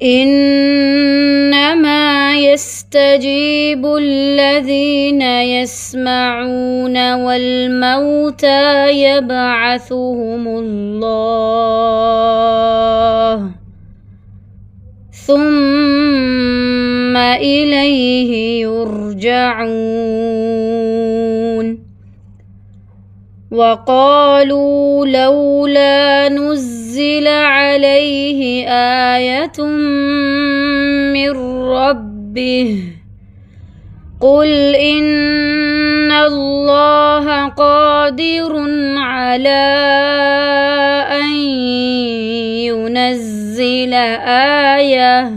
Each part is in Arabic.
إنما يستجيب الذين يسمعون والموتى يبعثهم الله ثم إليه يرجعون. وقالوا لولا نزل عليه آية من ربه قل إن الله قادر على أن ينزل آية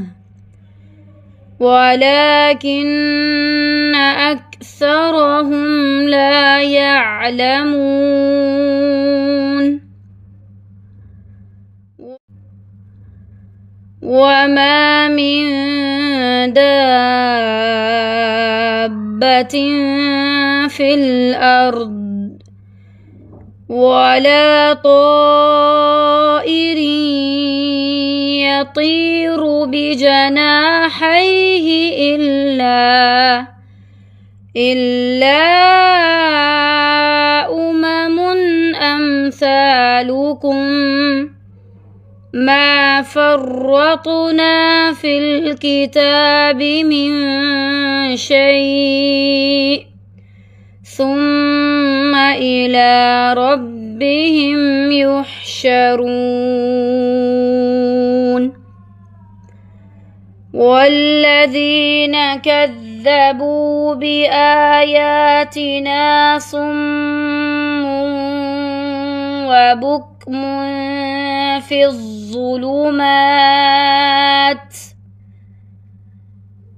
ولكن أكثرهم لا يعلمون. وما من دابة في الأرض ولا طائر يطير بجناحيه إلا أمم أمثالكم ما فرطنا في الكتاب من شيء ثم إلى ربهم يحشرون. والذين كذبوا بآياتنا صم وبكم في الظلمات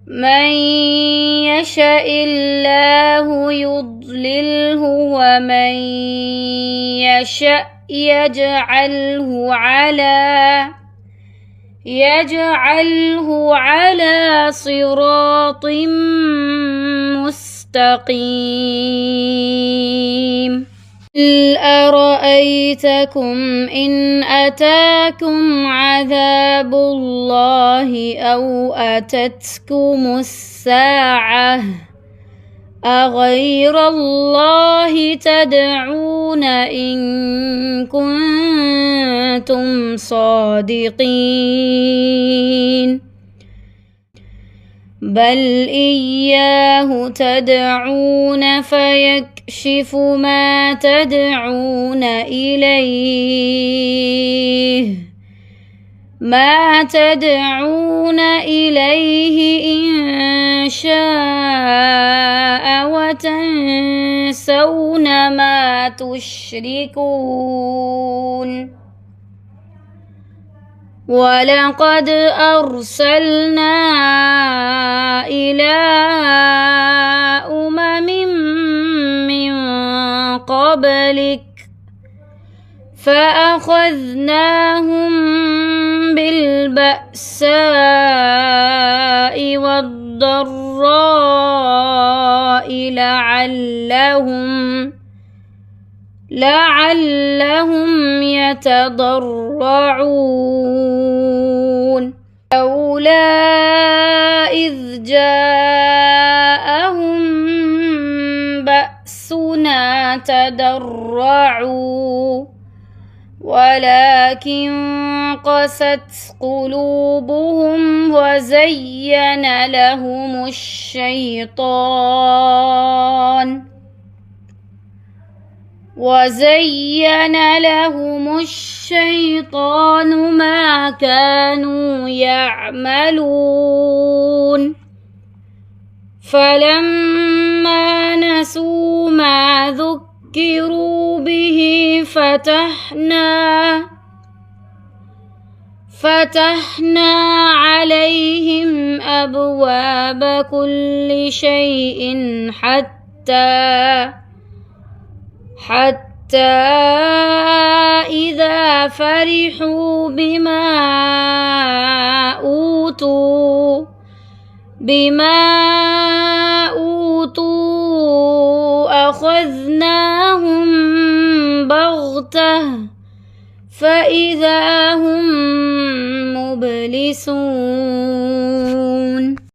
من يشاء الله يضلله ومن يشاء يجعله على صراط مستقيم. قل أرأيتكم إن أتاكم عذاب الله أو أتتكم الساعة أغير الله تدعون إن كنتم صادقين بل إياه تدعون فيكشف ما تدعون إليه إن شاء وتنسون ما تشركون. ولقد أرسلنا إلى أمم من قبلك فأخذناهم بالبأساء والضراء لعلهم يتضرعون. لولا إذ جاءهم بأسنا تضرعوا ولكن قست قلوبهم وزين لهم الشيطان ما كانوا يعملون. فلما نسوا ما ذكروا به فتحنا عليهم أبواب كل شيء حتى إذا فرحوا بما أوتوا أخذناهم بغتة فإذا هم مبلسون